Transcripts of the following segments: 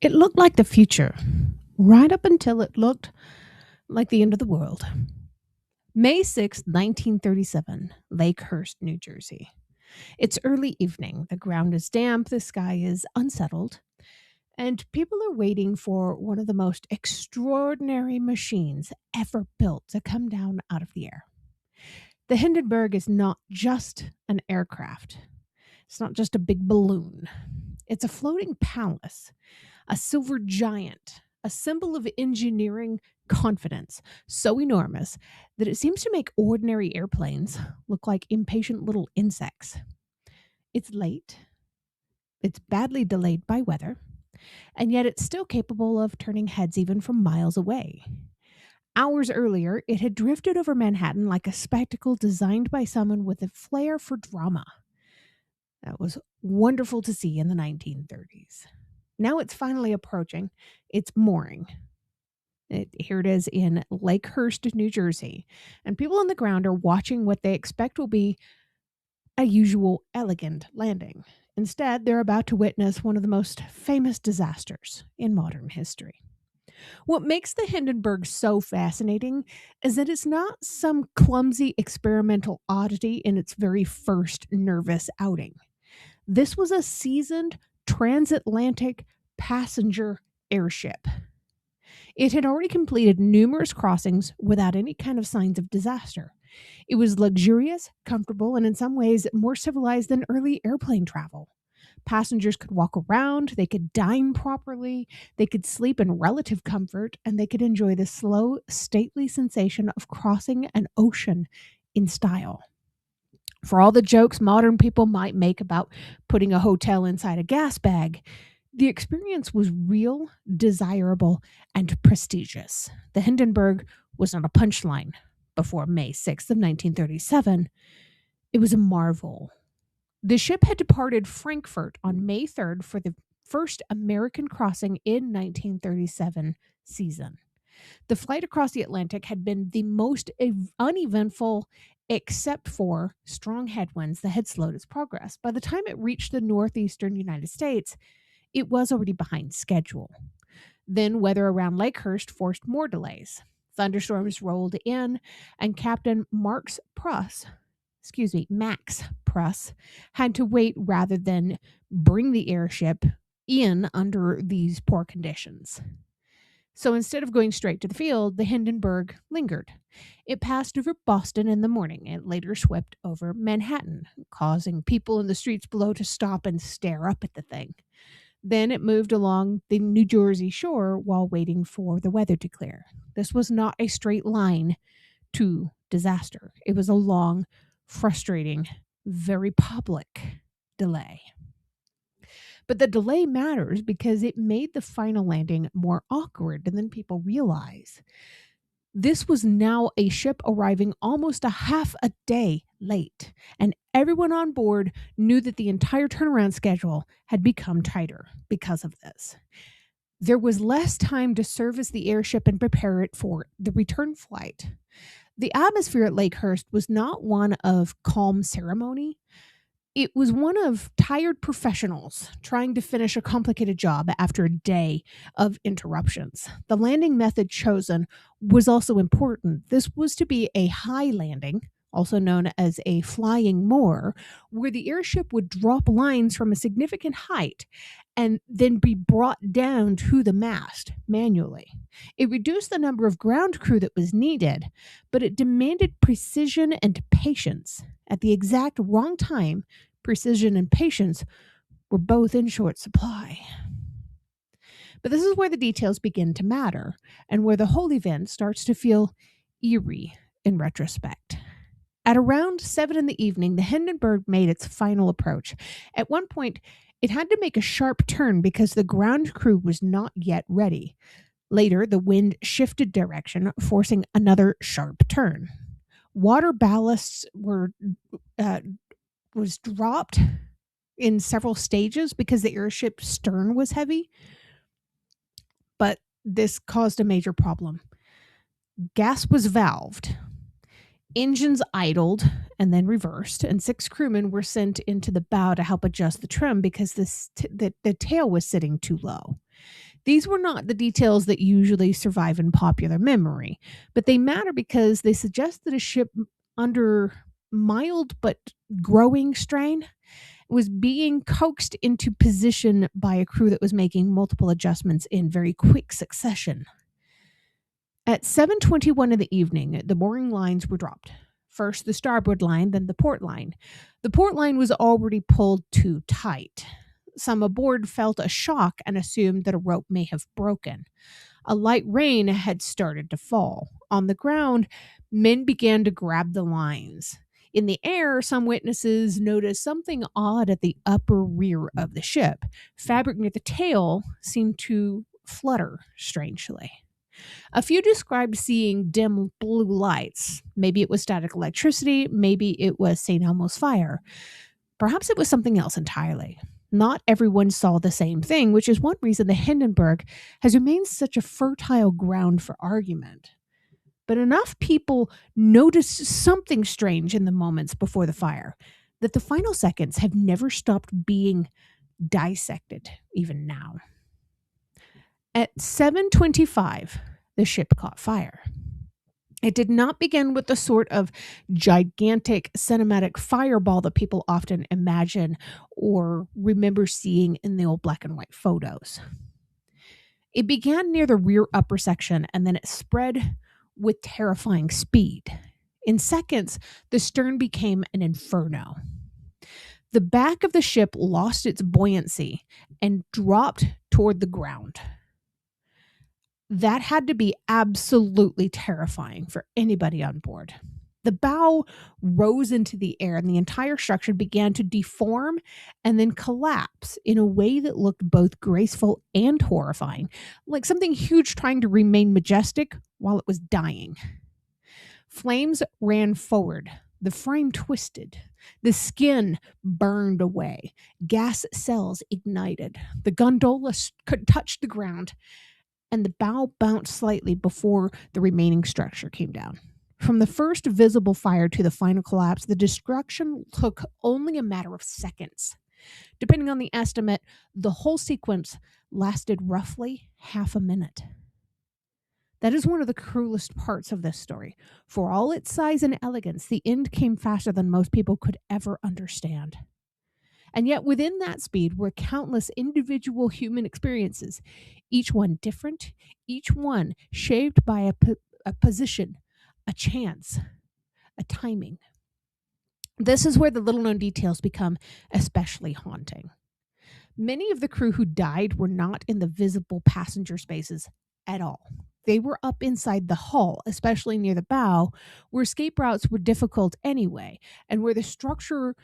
It looked like the future, right up until it looked like the end of the world. May 6th, 1937, Lakehurst, New Jersey. It's early evening. The ground is damp, the sky is unsettled, and people are waiting for one of the most extraordinary machines ever built to come down out of the air. The Hindenburg is not just an aircraft, it's not just a big balloon. It's a floating palace, a silver giant, a symbol of engineering confidence so enormous that it seems to make ordinary airplanes look like impatient little insects. It's late, it's badly delayed by weather, and yet it's still capable of turning heads even from miles away. Hours earlier, it had drifted over Manhattan like a spectacle designed by someone with a flair for drama. That was wonderful to see in the 1930s. Now it's finally approaching. It's mooring. Here it is in Lakehurst, New Jersey. And people on the ground are watching what they expect will be a usual elegant landing. Instead, they're about to witness one of the most famous disasters in modern history. What makes the Hindenburg so fascinating is that it's not some clumsy experimental oddity in its very first nervous outing. This was a seasoned transatlantic passenger airship. It had already completed numerous crossings without any kind of signs of disaster. It was luxurious, comfortable, and in some ways more civilized than early airplane travel. Passengers could walk around, they could dine properly, they could sleep in relative comfort, and they could enjoy the slow, stately sensation of crossing an ocean in style. For all the jokes modern people might make about putting a hotel inside a gas bag, the experience was real, desirable, and prestigious. The Hindenburg was not a punchline before May 6th of 1937. It was a marvel. The ship had departed Frankfurt on May 3rd for the first American crossing in 1937 season. The flight across the Atlantic had been the most uneventful except for strong headwinds that had slowed its progress. By the time it reached the northeastern United States, it was already behind schedule. Then weather around Lakehurst forced more delays. Thunderstorms rolled in, and Captain Max Pruss, had to wait rather than bring the airship in under these poor conditions. So instead of going straight to the field, the Hindenburg lingered. It passed over Boston in the morning. It later swept over Manhattan, causing people in the streets below to stop and stare up at the thing. Then it moved along the New Jersey shore while waiting for the weather to clear. This was not a straight line to disaster. It was a long, frustrating, very public delay. But the delay matters because it made the final landing more awkward than people realize. This was now a ship arriving almost a half a day late, and everyone on board knew that the entire turnaround schedule had become tighter because of this. There was less time to service the airship and prepare it for the return flight. The atmosphere at Lakehurst was not one of calm ceremony. It was one of tired professionals trying to finish a complicated job after a day of interruptions. The landing method chosen was also important. This was to be a high landing, also known as a flying moor, where the airship would drop lines from a significant height and then be brought down to the mast manually. It reduced the number of ground crew that was needed, but it demanded precision and patience. At the exact wrong time, precision and patience were both in short supply. But this is where the details begin to matter and where the whole event starts to feel eerie in retrospect. At around 7 in the evening, the Hindenburg made its final approach. At one point, it had to make a sharp turn because the ground crew was not yet ready. Later, the wind shifted direction, forcing another sharp turn. Water ballasts was dropped in several stages because the airship's stern was heavy, but this caused a major problem. Gas was valved. Engines idled and then reversed, and 6 crewmen were sent into the bow to help adjust the trim because the tail was sitting too low. These were not the details that usually survive in popular memory, but they matter because they suggest that a ship under mild but growing strain was being coaxed into position by a crew that was making multiple adjustments in very quick succession. At 7:21 in the evening, the mooring lines were dropped. First the starboard line, then the port line. The port line was already pulled too tight. Some aboard felt a shock and assumed that a rope may have broken. A light rain had started to fall. On the ground, men began to grab the lines. In the air, some witnesses noticed something odd at the upper rear of the ship. Fabric near the tail seemed to flutter strangely. A few described seeing dim blue lights. Maybe it was static electricity, maybe it was St. Elmo's fire. Perhaps it was something else entirely. Not everyone saw the same thing, which is one reason the Hindenburg has remained such a fertile ground for argument. But enough people noticed something strange in the moments before the fire that the final seconds have never stopped being dissected, even now. At 7:25, the ship caught fire. It did not begin with the sort of gigantic cinematic fireball that people often imagine or remember seeing in the old black and white photos. It began near the rear upper section and then it spread with terrifying speed. In seconds, the stern became an inferno. The back of the ship lost its buoyancy and dropped toward the ground. That had to be absolutely terrifying for anybody on board. The bow rose into the air and the entire structure began to deform and then collapse in a way that looked both graceful and horrifying, like something huge trying to remain majestic while it was dying. Flames ran forward. The frame twisted. The skin burned away. Gas cells ignited. The gondola touched the ground, and the bow bounced slightly before the remaining structure came down. From the first visible fire to the final collapse, the destruction took only a matter of seconds. Depending on the estimate, the whole sequence lasted roughly half a minute. That is one of the cruelest parts of this story. For all its size and elegance, the end came faster than most people could ever understand. And yet within that speed were countless individual human experiences, each one different, each one shaped by a position, a chance, a timing. This is where the little-known details become especially haunting. Many of the crew who died were not in the visible passenger spaces at all. They were up inside the hull, especially near the bow, where escape routes were difficult anyway, and where the structure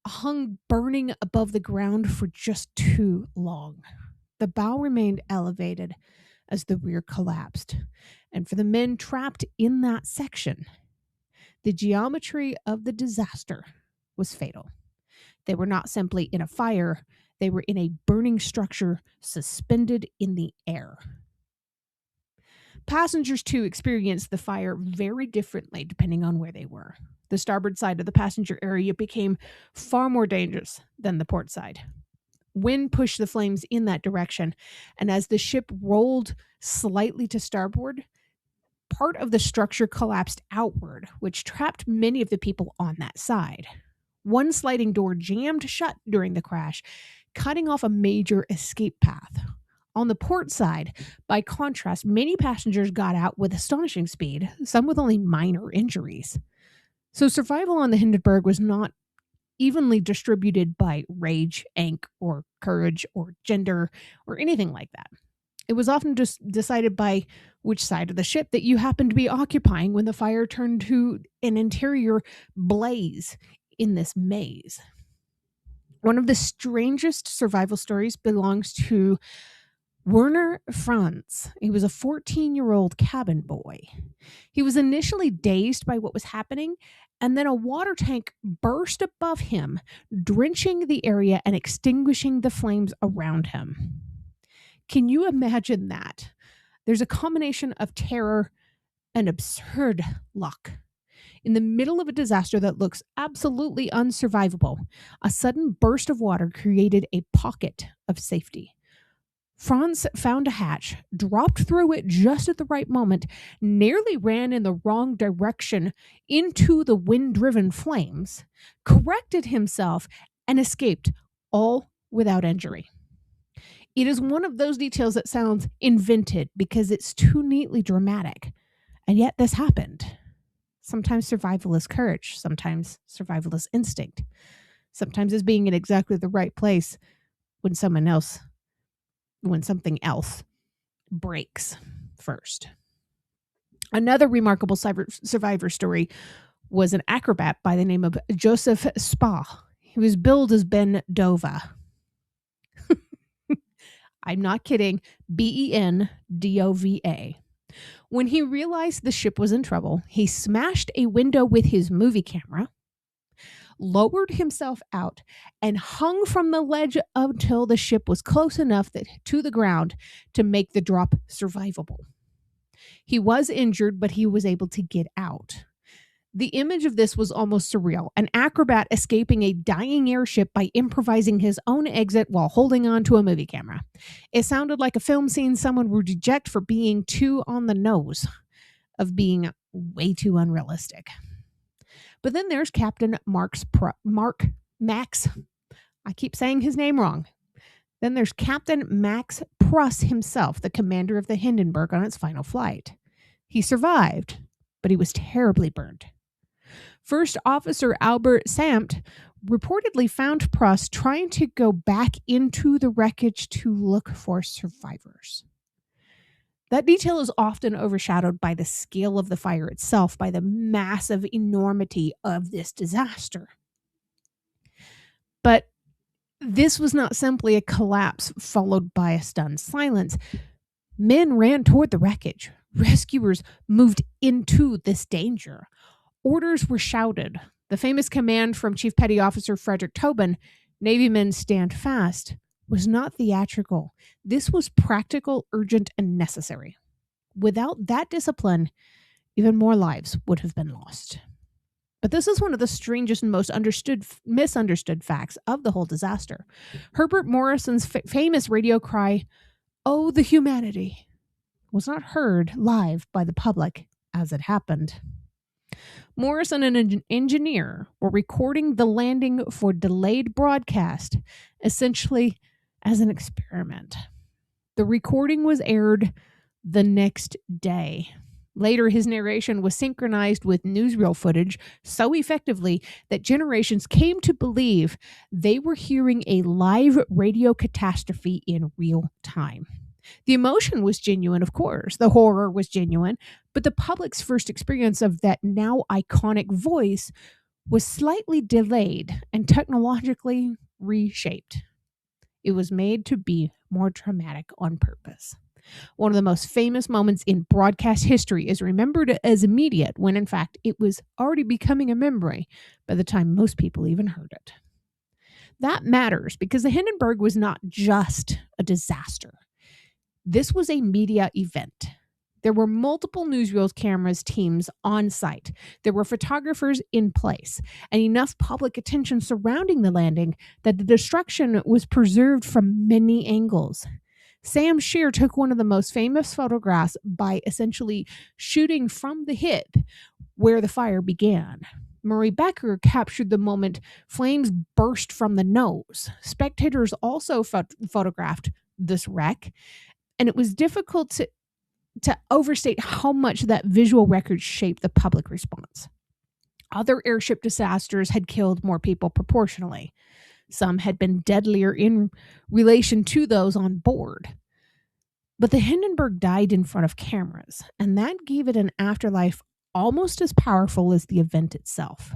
hung burning above the ground for just too long. The bow remained elevated as the rear collapsed, and for the men trapped in that section, the geometry of the disaster was fatal. They were not simply in a fire, they were in a burning structure suspended in the air. Passengers, too, experienced the fire very differently depending on where they were. The starboard side of the passenger area became far more dangerous than the port side. Wind pushed the flames in that direction, and as the ship rolled slightly to starboard, part of the structure collapsed outward, which trapped many of the people on that side. One sliding door jammed shut during the crash, cutting off a major escape path. On the port side, by contrast, many passengers got out with astonishing speed, some with only minor injuries. So survival on the Hindenburg was not evenly distributed by rage, angst, or courage, or gender, or anything like that. It was often just decided by which side of the ship that you happened to be occupying when the fire turned to an interior blaze in this maze. One of the strangest survival stories belongs to Werner Franz. He was a 14-year-old cabin boy. He was initially dazed by what was happening, and then a water tank burst above him, drenching the area and extinguishing the flames around him. Can you imagine that? There's a combination of terror and absurd luck. In the middle of a disaster that looks absolutely unsurvivable, a sudden burst of water created a pocket of safety. Franz found a hatch, dropped through it just at the right moment, nearly ran in the wrong direction into the wind-driven flames, corrected himself, and escaped, all without injury. It is one of those details that sounds invented because it's too neatly dramatic. And yet this happened. Sometimes survival is courage. Sometimes survival is instinct. Sometimes it's being in exactly the right place when something else breaks first. Another remarkable survivor story was an acrobat by the name of Joseph Spa. He was billed as Ben Dova. I'm not kidding. Bendova. When he realized the ship was in trouble, he smashed a window with his movie camera, lowered himself out, and hung from the ledge until the ship was close enough to the ground to make the drop survivable. He was injured, but he was able to get out. The image of this was almost surreal. An acrobat escaping a dying airship by improvising his own exit while holding on to a movie camera. It sounded like a film scene someone would reject for being too on the nose, of being way too unrealistic. But then there's Captain Max. I keep saying his name wrong. Then there's Captain Max Pruss himself, the commander of the Hindenburg on its final flight. He survived, but he was terribly burned. First Officer Albert Samt reportedly found Pruss trying to go back into the wreckage to look for survivors. That detail is often overshadowed by the scale of the fire itself, by the massive enormity of this disaster. But this was not simply a collapse followed by a stunned silence. Men ran toward the wreckage. Rescuers moved into this danger. Orders were shouted. The famous command from Chief Petty Officer Frederick Tobin, "Navy men stand fast," was not theatrical. This was practical, urgent, and necessary. Without that discipline, even more lives would have been lost. But this is one of the strangest and most misunderstood facts of the whole disaster. Herbert Morrison's famous radio cry, "Oh, the humanity," was not heard live by the public as it happened. Morrison and an engineer were recording the landing for delayed broadcast, essentially as an experiment. The recording was aired the next day. Later, his narration was synchronized with newsreel footage so effectively that generations came to believe they were hearing a live radio catastrophe in real time. The emotion was genuine, of course. The horror was genuine, but the public's first experience of that now iconic voice was slightly delayed and technologically reshaped. It was made to be more dramatic on purpose. One of the most famous moments in broadcast history is remembered as immediate when, in fact, it was already becoming a memory by the time most people even heard it. That matters because the Hindenburg was not just a disaster. This was a media event. There were multiple newsreel cameras teams on site. There were photographers in place, and enough public attention surrounding the landing that the destruction was preserved from many angles. Sam Shear took one of the most famous photographs by essentially shooting from the hip where the fire began. Murray Becker captured the moment flames burst from the nose. Spectators also photographed this wreck, and it was difficult to overstate how much that visual record shaped the public response. Other airship disasters had killed more people proportionally. Some had been deadlier in relation to those on board. But the Hindenburg died in front of cameras, and that gave it an afterlife almost as powerful as the event itself.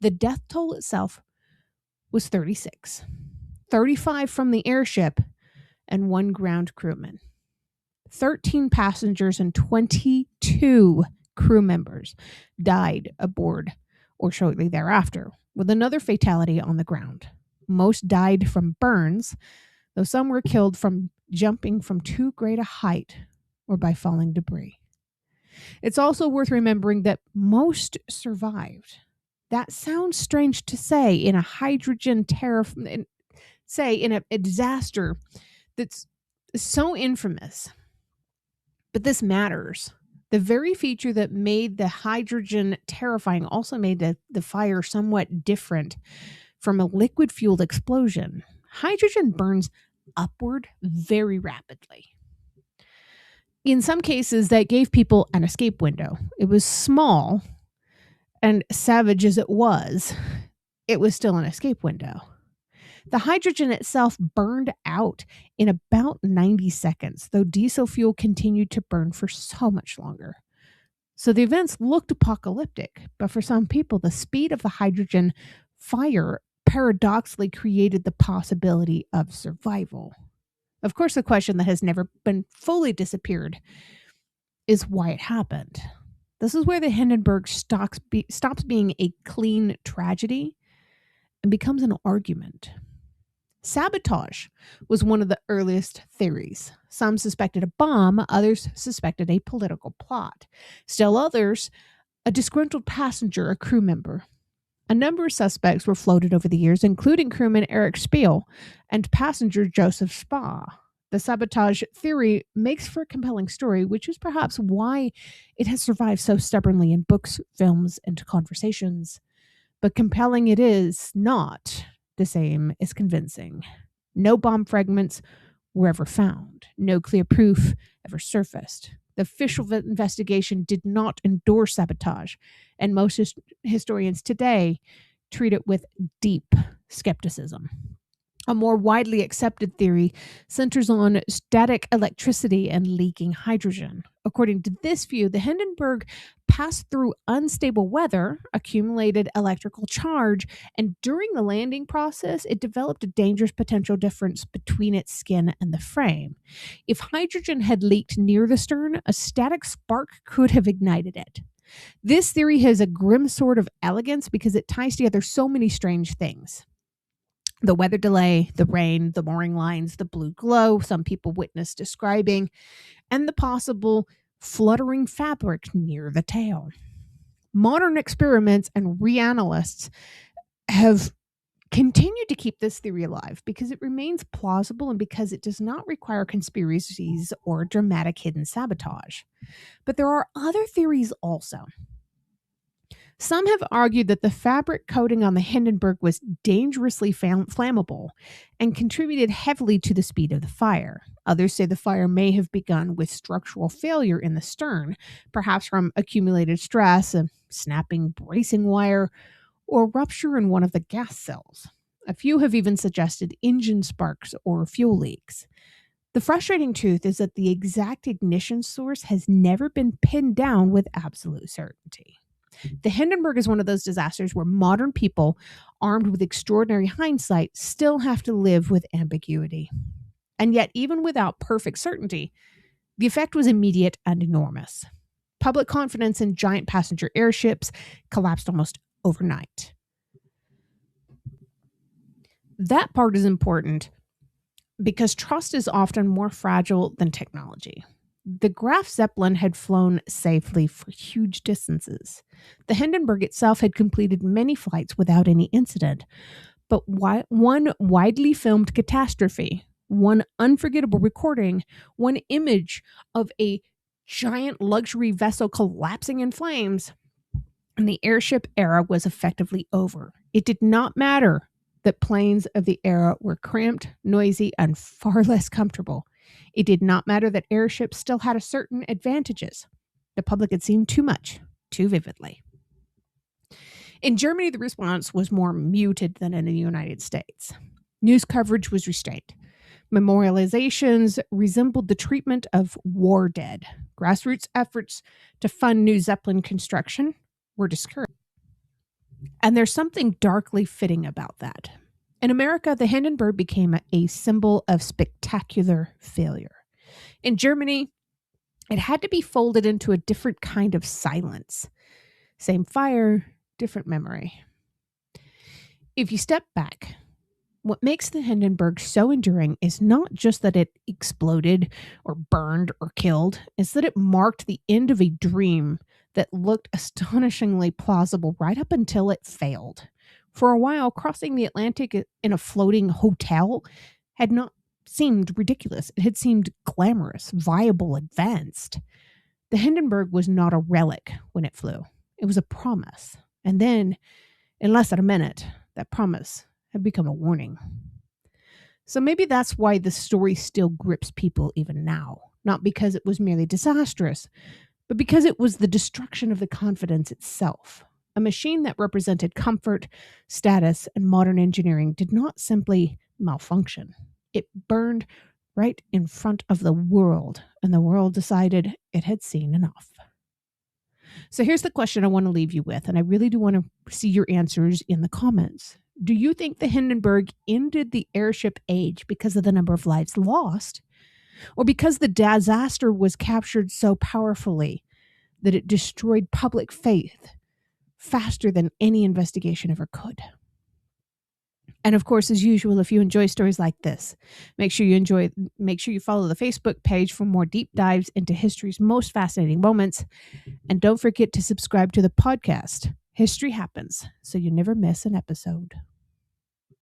The death toll itself was 36, 35 from the airship, and 1 ground crewman. 13 passengers and 22 crew members died aboard or shortly thereafter, with another fatality on the ground. Most died from burns, though some were killed from jumping from too great a height or by falling debris. It's also worth remembering that most survived. That sounds strange to say in a hydrogen in a disaster that's So infamous, but this matters. The very feature that made the hydrogen terrifying also made the fire somewhat different from a liquid fueled explosion. Hydrogen burns upward very rapidly. In some cases, that gave people an escape window. It was small, and savage as it was still an escape window. The hydrogen itself burned out in about 90 seconds, though diesel fuel continued to burn for so much longer. So the events looked apocalyptic, but for some people, the speed of the hydrogen fire paradoxically created the possibility of survival. Of course, the question that has never been fully disappeared is why it happened. This is where the Hindenburg stops being a clean tragedy and becomes an argument. Sabotage was one of the earliest theories. Some suspected a bomb, others suspected a political plot. Still others, a disgruntled passenger, a crew member. A number of suspects were floated over the years, including crewman Eric Spiel and passenger Joseph Spa. The sabotage theory makes for a compelling story, which is perhaps why it has survived so stubbornly in books, films, and conversations. But compelling it is not the same as convincing. No bomb fragments were ever found. No clear proof ever surfaced. The official investigation did not endorse sabotage, and most historians today treat it with deep skepticism. A more widely accepted theory centers on static electricity and leaking hydrogen. According to this view, the Hindenburg passed through unstable weather, accumulated electrical charge, and during the landing process, it developed a dangerous potential difference between its skin and the frame. If hydrogen had leaked near the stern, a static spark could have ignited it. This theory has a grim sort of elegance because it ties together so many strange things. The weather delay, the rain, the mooring lines, the blue glow some people witnessed describing, and the possible fluttering fabric near the tail. Modern experiments and reanalysts have continued to keep this theory alive because it remains plausible and because it does not require conspiracies or dramatic hidden sabotage. But there are other theories also. Some have argued that the fabric coating on the Hindenburg was dangerously flammable and contributed heavily to the speed of the fire. Others say the fire may have begun with structural failure in the stern, perhaps from accumulated stress, a snapping bracing wire, or rupture in one of the gas cells. A few have even suggested engine sparks or fuel leaks. The frustrating truth is that the exact ignition source has never been pinned down with absolute certainty. The Hindenburg is one of those disasters where modern people, armed with extraordinary hindsight, still have to live with ambiguity. And yet, even without perfect certainty, the effect was immediate and enormous. Public confidence in giant passenger airships collapsed almost overnight. That part is important because trust is often more fragile than technology. The Graf Zeppelin had flown safely for huge distances. The Hindenburg itself had completed many flights without any incident. But one widely filmed catastrophe, one unforgettable recording, one image of a giant luxury vessel collapsing in flames, and the airship era was effectively over. It did not matter that planes of the era were cramped, noisy, and far less comfortable. It did not matter that airships still had certain advantages. The public had seen too much, too vividly. In Germany, the response was more muted than in the United States. News coverage was restrained. Memorializations resembled the treatment of war dead. Grassroots efforts to fund new Zeppelin construction were discouraged. And there's something darkly fitting about that. In America, the Hindenburg became a symbol of spectacular failure. In Germany, it had to be folded into a different kind of silence. Same fire, different memory. If you step back, what makes the Hindenburg so enduring is not just that it exploded or burned or killed, it's that it marked the end of a dream that looked astonishingly plausible right up until it failed. For a while, crossing the Atlantic in a floating hotel had not seemed ridiculous. It had seemed glamorous, viable, advanced. The Hindenburg was not a relic when it flew. It was a promise. And then, in less than a minute, that promise had become a warning. So maybe that's why the story still grips people even now. Not because it was merely disastrous, but because it was the destruction of the confidence itself. A machine that represented comfort, status, and modern engineering did not simply malfunction. It burned right in front of the world, and the world decided it had seen enough. So here's the question I want to leave you with, and I really do want to see your answers in the comments. Do you think the Hindenburg ended the airship age because of the number of lives lost, or because the disaster was captured so powerfully that it destroyed public faith faster than any investigation ever could? And of course, as usual, if you enjoy stories like this, make sure you follow the Facebook page for more deep dives into history's most fascinating moments. And don't forget to subscribe to the podcast. History happens, so you never miss an episode.